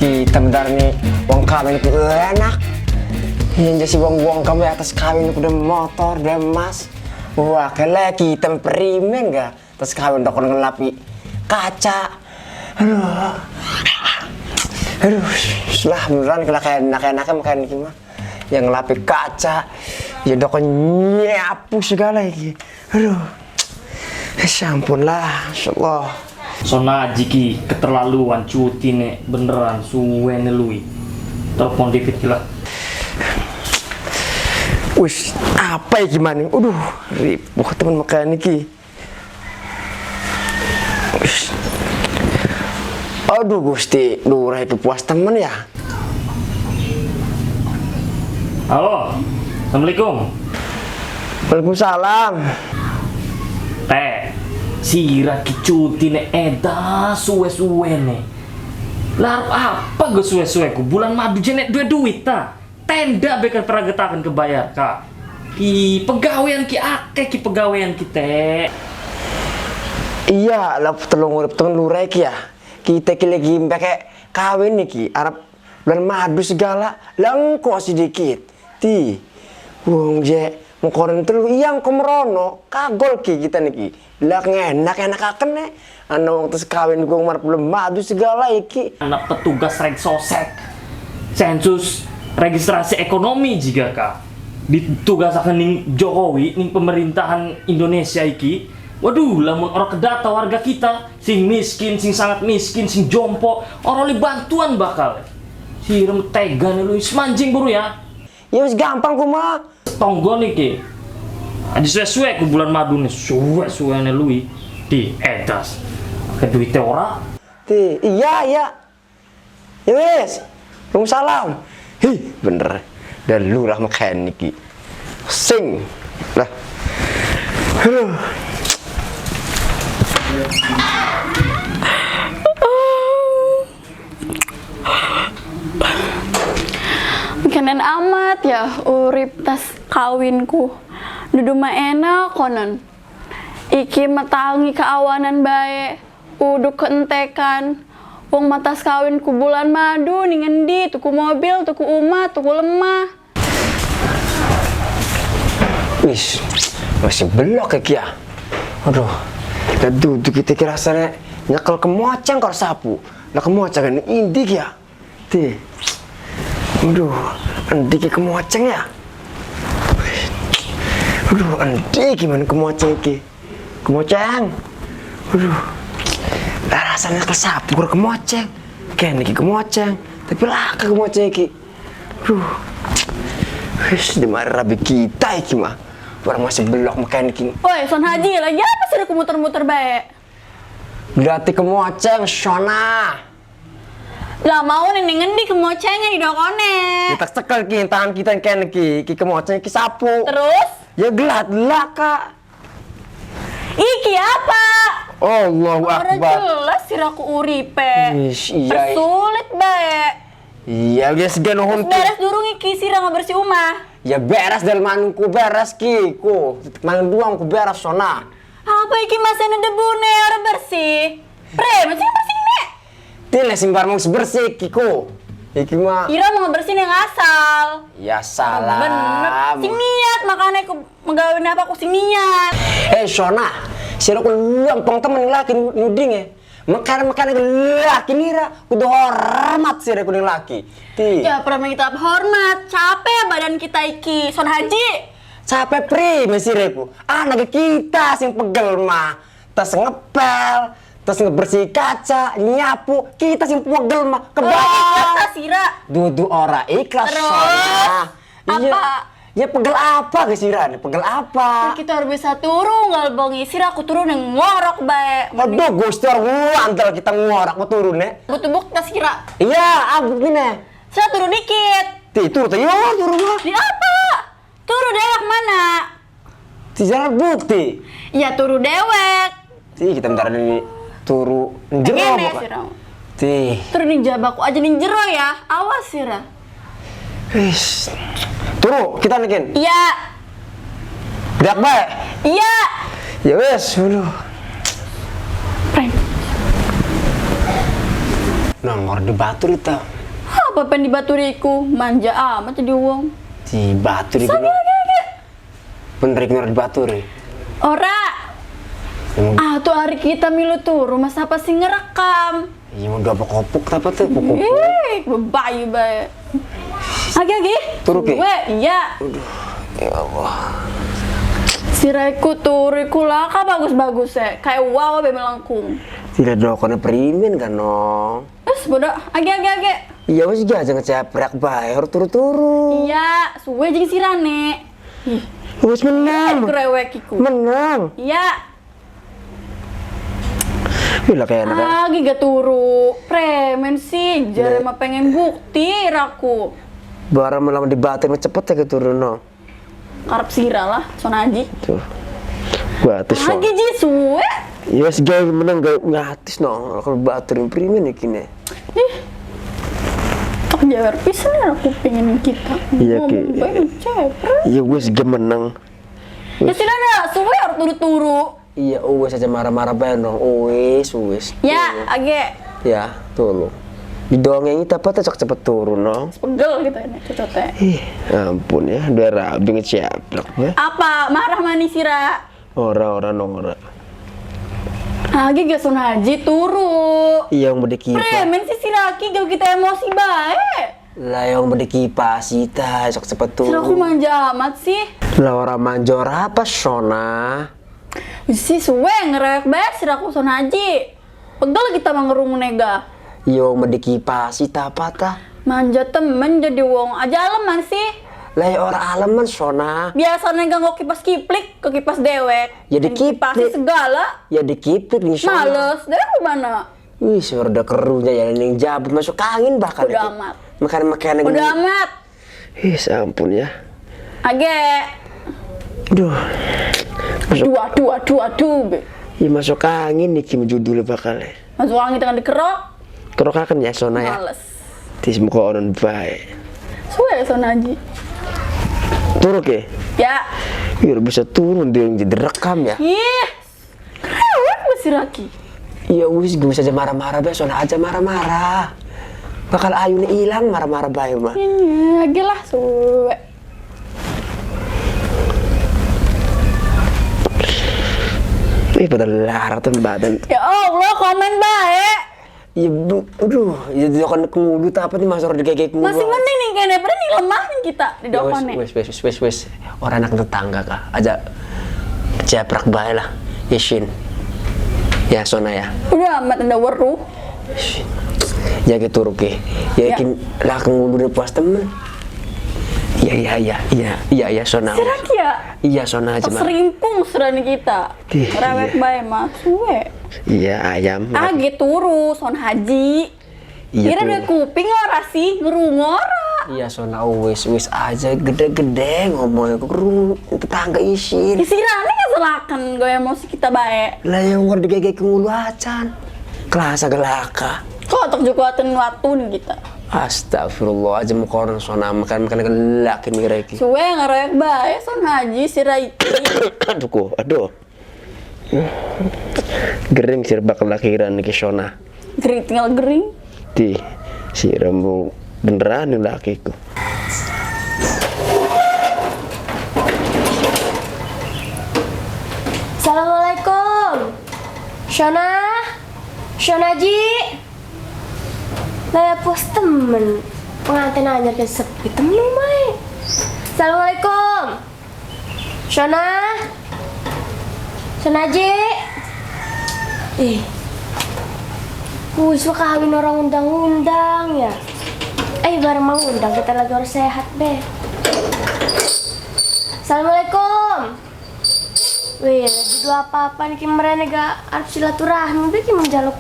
Kita bentar nih, uang kawin itu enak. Yang jadi uang kamu atas kawin itu udah motor, udah emas. Wah, kayak kita perimen enggak? Terus kawin dokter ngelapi kaca. Aduh, lah beneran kalau kayak enak-enaknya makan gimana? Yang ngelapi kaca, ya dokter nyapu segala iki. Aduh, ampun lah, insyaallah. Sona jiki keterlaluan cuti nek beneran suwene lui. Telepon dikit gila. Wis, apa ya gimana? Aduh, ribuh teman makan iki. Wis. Aduh Gusti, lurah itu puas temen ya. Halo, assalamualaikum. Waalaikumsalam. Teh, sira ki cuti nek eda suwe-suwene. Lah apa gue suwe-suwe ku bulan madu jenek duit ta. Tenda bekan peragetakan kebayar kak. Ki pegawaian ki akeh ki pegawaian kita. Iya, lah tolong urip temen lurah iki ya. Kita ki lagi pakai kawin niki, Arab bulan madu segala, lengko sedikit. Ti, wong je mau koren telu iyang komrono, kagol ki kita niki. Lah enak akan nih. Ana wong tes kawin gua marep belum madu segala iki. Anak petugas regsosek, sensus registrasi ekonomi juga kak. Ditugasaken ning Jokowi ning pemerintahan Indonesia iki. Waduh, lamun orang kedata warga kita, sing miskin, sing sangat miskin, sing jompo, orang li bantuan bakal. Si rem tega nih lu, semanjing buru ya. Ya wis gampang ku mah. Tonggo nih ki. Aja suwe-suwe ku bulan madu nih, suwe-suwe nih lui di edas. Ke duitnya ora. Ti, iya. Ya wis. Waalaikumsalam. Hi, bener. Dan lurah makan niki. Sing. Lah. Aduh. Kenen amat ya urip tas kawinku. Dudu mah enak konon. Iki metangi keawanan bae. Uduk keentekan. Wong matas kawinku bulan madu ning endi tuku mobil, tuku umah, tuku lemah. Wis. Masih belok iki ya. Aduh. Dan duduk kita kira rasanya nyekel kemoceng kor sapu. Lah kemoceng kan indik ya. Ti. Aduh, endi ki kemoceng ya? Aduh, endi gimana kemoceng ki? Kemoceng. Aduh. Lah rasanya nyekel sapu kor kemoceng. Kene ki kemoceng, tapi lah ke kemoceng ki. Aduh. Wis dimari rabi kita iki mah. Barang masih belok makan iki. Woi, Son Haji, lagi apa sih aku muter-muter bae? Berarti kemoceng, Shona. Lah mau ning ngendi kemocengnya idokone. Kita cekel ki tangan kita kene ki kemoceng ki sapu. Terus? Ya gelat Kak. Iki apa? Allahu Ora Akbar. jelas siraku uripe. Ish, iya. Persulit bae. Iya, dia segala Terus huntu. beres durung iki sira bersih umah. Ya beres dalam manungku beres ki ku. Mang duang ku beres Shona. Apa iki masih ada debu nih orang bersih? Pre, masih bersih nek? Tile simbar mung bersih ki ku. Iki mah. Kira mau bersih yang asal. Ya salah. Bener. Sing niat makanya aku menggawin apa aku sing niat. Shona, sira ku luang pang temen laki nuding ya. Makan laki nira kudu hormat sira ku laki. Ti. Ya pernah kita hormat. Capek badan kita iki, Son Haji. Capek pri mesireku. Anak kita sing pegel mah. Tas ngepel, tas ngebersih kaca, nyapu, kita sing pegel mah. Ikhlas sira. Dudu ora ikhlas. Terus? Shona. Iya. Apa? Ya pegel apa ke sira? Pegel apa? Kita harus bisa turun ngalbongi sira aku turun yang ngorok bae. Aduh, Gusti antar kita ngorak ku turun ya. Butuh bukti sira. Iya, aku gini. Sira turun dikit. Ti turun yo turun mah. Di apa? Turu dewek mana? Ti jalan bukti. Ya turu dewek. Ti kita bentar ini turu jero. Gini pokok. sira. Ti. Turu ning jabaku aja ning jero ya. Awas sira. Wis. Turu kita nikin. Iya. Dak bae. Iya. Ya wes, aduh. Prank. nongor di Batur itu. Apa pen di Baturiku? Manja amat jadi wong. Di Batur itu. Bener nongor di Batur. Ora. Tuh hari kita milu tuh rumah siapa sih ngerekam? Iya mau dua kopuk apa tuh kopuk. Bebayu bae. Agi. Turu ki. Iya. Ya Allah. Siraiku turiku lah kan bagus-bagus ya. Kayak wow be melengkung. Tidak dokone primen kan nong. Bodoh. Agi. Iya wes aja ngeceprak bae harus turu-turu. Iya, suwe jeung sirane. Ih, Wes menang. grewekiku. Menang. Iya. Bila kayak anak. Agi gak turu. Premen sih, jare mah pengen bukti raku. Barang melama di Batur mah cepet ya keturun nong. Arep sira lah, sonaji. Tuh. Batur so. Agi ji suwe. Iya wes gaya menang gak ngatis nong. Kalau Batur yang primen ya kini. Ih. Tak jawer pisan ya aku pengen kita. Iya, Ki. Ngomong bae cepret. Iya wes gak menang. Ya sira dah, suwe harus turu-turu. Iya wes aja marah-marah bae nong. Wes. Ya, age. Ya, tolong. Didongeng itu apa cocok cepet turun nong. Pegel gitu ini cocote. Ih, ampun ya, udah rabi ngeceplak ya. Apa marah manis sira? Ora nong. Agi gak sonaji turu. Iya yang berdekipas. Premen sih siraki gak kita emosi bae. Lah yang berdekipas kita cocok cepet turun. Siraku manja amat sih. Lah orang manjor apa Sona? Si suwe ngerek bae siraku sonaji. Pegel kita mangerungu nega. Iya yang berdekipas kita apa ta? Manja temen jadi wong aja aleman sih. Lah ya orang aleman Sona. Biasanya gak ngok kipas kiplik ke kipas dewek. Ya Yang dikipasi dikiplik. segala. Ya dikiplik nih Sona. Males, deh gimana? Wih, suara kerunya ya yang jabut masuk angin bahkan. Udah amat. Makan Udah amat. Ih, ampun ya. Age. Duh. Aduh, be. Ya masuk angin nih Kim judulnya bakal. Masuk angin tengah dikerok. Kerokakan ya Sona ya. Males. Tis muka orang baik. Suwe sonaji. Turun ke? Ya. Iya bisa turun dia yang jadi rekam ya. Ih. Krewet masih raki. Iya wis gue bisa aja marah-marah be Sona aja marah-marah. Bakal ayunya hilang marah-marah bae mah. Ini lagi lah suwe. Ih pada larang tuh badan. Ya Allah, komen baik. Iya, aduh, ya dokon kumulut apa nih masuk di kayak kumulut. Masih mending nih kayaknya, padahal nih lemah nih kita di dokonnya. Wes. Orang anak tetangga kah? Aja ceprak bae lah. Yesin. Ya Sona ya. Udah amat ada weruh. Ya gitu Ruki. Yakin lah kumulut puas temen. Iya Sona. Sirak ya? Iya Sona aja mah. Serimpung serani kita. Ih, Rewek iya. bae mah suwe. Iya ayam. Agi turu son haji. Iya, Kira turu. ada kuping ora sih ngerungora. Iya Sona wis aja gede-gede ngomongnya ke tetangga isin. Isirane ngeselakan gue emosi kita bae. Lah yang ngerti kayak ngulu acan. Kelas gelaka. Kotok jukuatin waktu nih kita. Astagfirullah aja mau koron Sona makan gelak ini reki. Suwe ngerewek bae son haji si Raiki. Aduh. Gering sih bakal lakiran nih ke Sona. Gering tinggal gering. Di si rembu beneran nih lakiku. Assalamualaikum. Shona Ji. Lah pos temen pengantin anyar ke sepi temen mai. Assalamualaikum. Shona Ji. Wis kawin orang undang-undang ya. Bareng mau undang kita lagi harus sehat be. Assalamualaikum. Wih, lagi dua apa-apa nih kemarin gak harus silaturahmi bikin menjaluk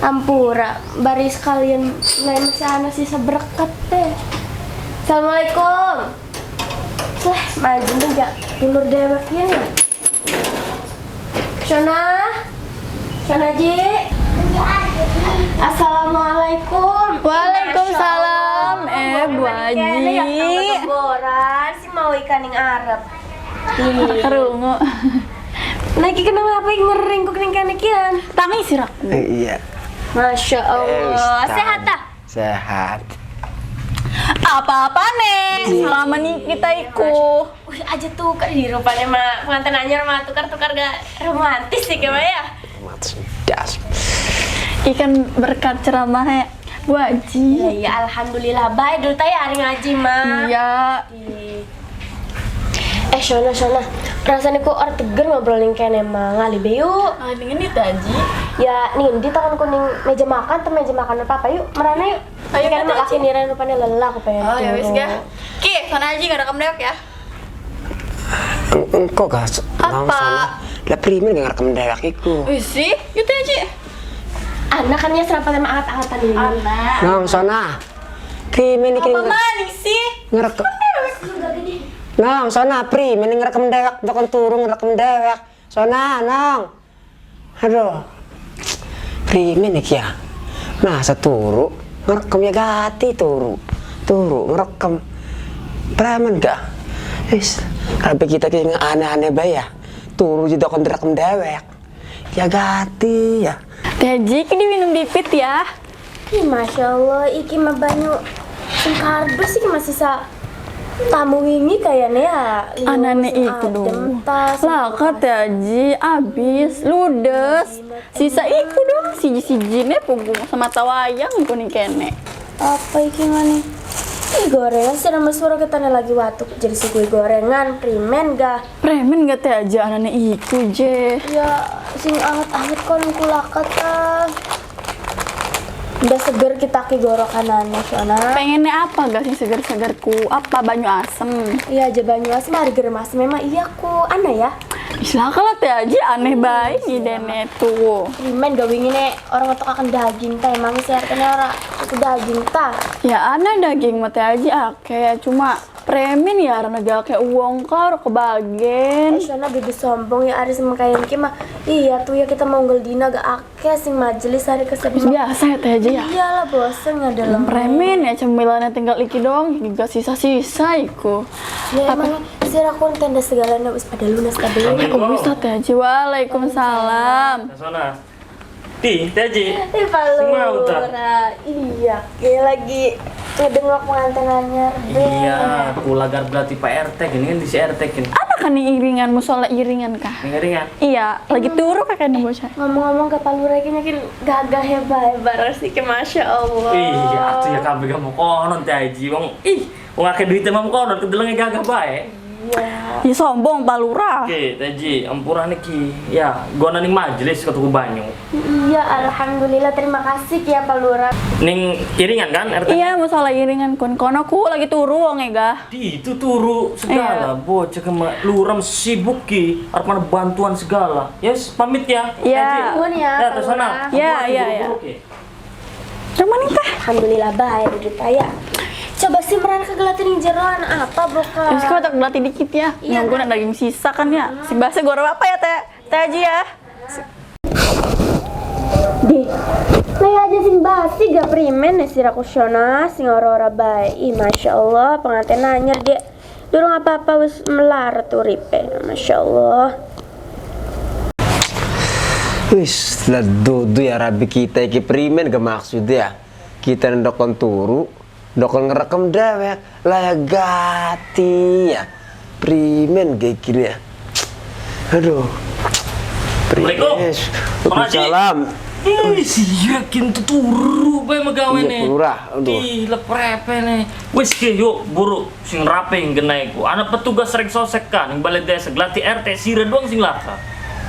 ampura bari sekalian mulai masih sisa berkat deh. Assalamualaikum. Maju nih gak dulur deweknya ya. Shona Ji. Assalamualaikum. Waalaikumsalam. Bu Haji. Boran sih mau ikan yang Arab. Kerungu. Lagi kenapa ngering kok ning kene kian? Tangi sirak. Iya. Masya Allah. Sehat tak? Sehat. Apa-apa nih? Selama nih kita ikut. Wih aja tukar di rupanya mah pengantin anyar mah tukar-tukar gak romantis sih gimana ya? Das. Ikan berkat ceramahnya Bu Haji. Iya alhamdulillah baik dulu tanya hari ngaji mah. Iya. Shona rasanya kok orang teger ngobrolin kene mah ngali beyu. Dengan itu Haji. Ya nih di tangan kuning meja makan tuh meja makan apa yuk merana yuk. Ayo, Kene mah Teh, laki niran rupanya lelah aku pengen. Oh ya wis turu. ya. Ki, sana Haji gak rekam dewek ya. Engkau gak Apa? Lah primen gak ngerekam dewek iku. Wis sih, yuk Teh Haji. Anak kan ya serapan sama angat-angatan ini. Anak. Nang sana. Primen iki Apa maning sih? ngerekam. Nang sana primen ngerekam dewek dokon turu ngerekam dewek. Sana nang. Aduh. Primen iki ya. Nah, saturu ngerekam ya gati turu ngerekam. Preman gak? Wis, rabe kita ki aneh-aneh bae ya. Turu jadi dokon direkam dewek. Ya gati ya. Teh Haji, ini minum dipit ya. Ih, Masya Allah, iki mah banyu sing kardus iki masih sa tamu wingi kayaknya ya. Anane iku dong. Lah kata Teh Haji, abis ludes. Sisa iku dong, siji-sijine punggung sama tawayang kuning kene. Apa iki mana? Ih gorengan sih nama suara kita lagi watuk jadi si kue gorengan primen gak? Premen gak Teh Haji anane iku je. Ya sing anget-anget kon kulakat ah. Udah seger kita ki gorokanannya soalnya. Pengennya apa gak sih segar-segar ku? Apa banyu asem? Iya aja banyu asem hari geremas memang iya ku aneh ya. Islah kalau Teh Haji aneh baik ngidene tuh. Primen gak wingi nih orang otak akan daging teh emang sih artinya orang itu daging tah. Ya aneh daging mah Teh Haji akeh cuma premen ya karena gak kayak uang karo kebagian. Soalnya bibi sombong ya Aris mengkain ki mah. Iya tuh ya kita mau dina gak akeh sing majelis hari ke-10. Biasa ya Teh Haji ya. Iyalah bosen nggak dalam Premen ya cemilannya tinggal iki dong, juga sisa-sisa iku. Ya emang sih aku tenda segalanya wis pada lunas kabeh. Aku bisa Teh Haji. Waalaikumsalam. Sana. Teh Haji. Ih Palura. Iya, kayak lagi ngedengok pengantinannya. Iya, aku lagar berarti Pak RT ini kan di si RT kan. Ada kan nih iringan, musola iringan kah? Ringan. Iya, lagi turu kakek nih bocah. Ngomong-ngomong ke Palura kayaknya kan gagah hebat sih ke Masya Allah. Iya, atuh ya kabeh kamu konon Teh Haji wong. Wong akeh duit emang konon kedelenge gagah bae. Iya. Ya sombong Palura. Oke, Teh Haji, ampurane ki. Ya, gua ning majelis ke tuku banyu. Iya, alhamdulillah terima kasih ya Palura. Ning iringan kan RT? Iya, musola iringan kono ku lagi turu wong ega. Di itu turu segala, bocah kema luram sibuk ki, arep mana bantuan segala. Yes, pamit ya. Iya. Nuhun ya, Ya, terus sana. Iya, iya, iya. Cuman nih teh. Alhamdulillah baik duduk ya. Coba sih meran kegelatin jeroan apa bukan? Terus kau tak berlatih dikit ya. Iya, Nunggu nak daging sisa kan ya. Si bahasa goreng apa ya Teh? Teh Haji ya. Di, nah aja sing basi gak primen nih siraku syona sing ora-ora baik. Ih, Masya Allah pengantin nanyar dia. Durung apa-apa wis melarat uripe. Masya Allah. Wis, lah dudu ya rabi kita iki primen gak maksud ya. Kita ndokon turu, ndokon ngerekam dewek, lah ya gati ya. Primen kayak gini ya. Aduh. Assalamualaikum. Waalaikumsalam. Si yakin tuh turu bae magawe Iya, nih. Palura, aduh. Gila prepe nih. Wis ke yuk buru sing rape yang genai ku. Ana petugas rek sosek kan yang balai desa glati RT sire doang sing laka.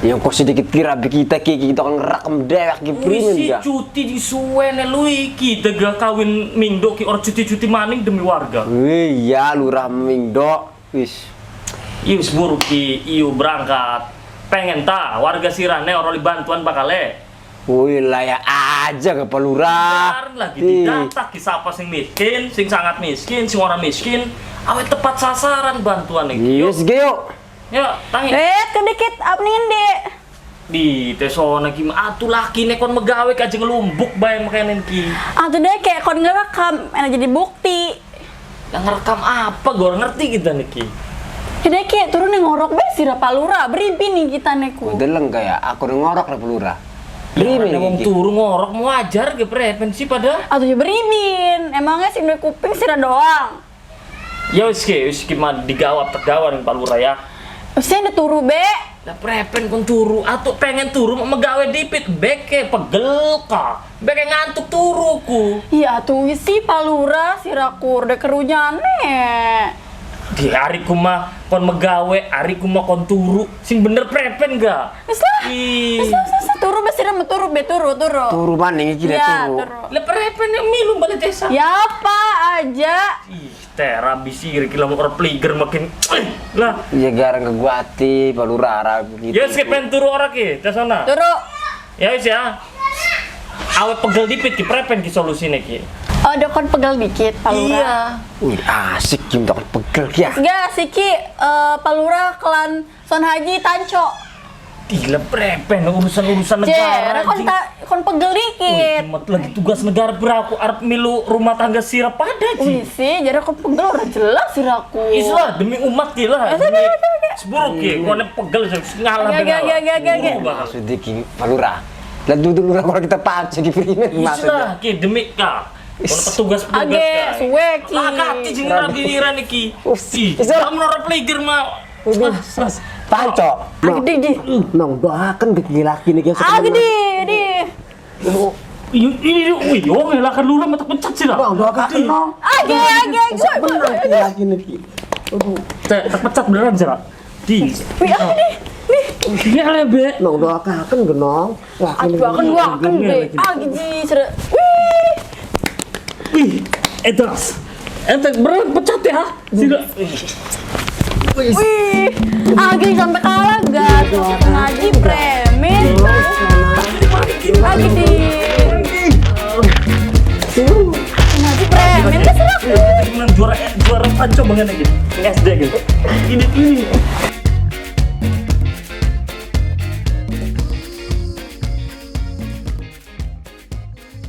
Yang kok sedikit kira kita kita kan ngerekam dewek ki primen Si ya. cuti di suwene lu iki tega kawin mingdo ki or cuti-cuti maning demi warga. Iya, lurah mingdo. Wis. Ius buru ki iu berangkat. Pengen ta warga sirane orang bantuan bakale. Wih, layak aja ke Palura. Biar lagi didatak ki sapa sing miskin, sing sangat miskin, sing orang miskin, awet tepat sasaran bantuan iki. Yes, geo. Ya, tangi. Kedikit apa nih Dek? Di tesona ki atuh laki nek kon megawe ka aja ngelumbuk bae makanen ki. Tuh deh kayak kon ngerekam, enak jadi bukti. Yang ngerekam apa gue ngerti kita niki. Dek kayak turun yang ngorok be sira Palura, berimpi nih kita neku. Deleng kayak aku ngorok lah Palura. Berimin Ada wong iki. turu ngorok mau ajar ke prepen sih pada. Atau ya berimin. Emangnya sing duwe kuping sira doang. Ya wis ki mah digawap tergawar ning palura ya. Wis udah turu be. Lah prepen kon turu atau pengen turu mau megawe dipit beke pegel ka. Beke ngantuk turuku. Iya tuh si palura sirakur de kerunyane. Di hariku mah kon megawe, hariku mah kon turu. Sing bener prepen ga? Wis lah. Ih. Wis turu be sira turu be turu. Turu maning iki Iya, turu. turu. Lah prepen yang milu balik desa. Ya apa aja. Ih, tera bisir kila mau pliger makin. Lah, Iya garang keguati palura arab gitu. ya skip pengen turu ora ki, ke sana. Turu. Ya wis ya. Awet pegel dipit ki prepen ki solusine ki. Oh, ada kon pegel dikit palura. Wih asik Kim tak pegel ya. Gak sih Ki, palura kelan Son Haji Tanco. Gila prepen urusan-urusan Jer, negara. anjing. kon pegel dikit. Wih, mat lagi tugas negara beraku arep milu rumah tangga sirap pada Wih ji. sih, jadi kon pegel udah jelas sih aku. Islah demi umat gila. Demi seburuk ki, kono pegel ngalah Gak, dengan. gak, gak, gak, gak. Maksud iki palura. Lah dulu kalau kita pacu di primen maksudnya. Islah ki demi ka. Kono petugas-petugas Age, ka. suwe Ki. Lah kati jeung giliran iki. Usi. Ih, kamu ora player mah. Panco. Ah, gede. Nong doakan laki nih guys. Ah, gede, gede. Ini wih, yo ngelakan lurah mata pecat sih lah. Nong doakan nong. Age, Laki nih. Tak pecat beneran sih lah. Di. Wih, ah, gede. Ini lebe. Nong doakan genong. Aku akan be. Ah, gede. Sere. Wih. Wih, edas. Ente beneran pecat ya? Tidak. Wih. Ah, gede sampai kalah gak? Terus ngaji premin. Ah, gede. Ngaji premin kan sih aku. Menang juara panco banget gitu. SD gitu. Ini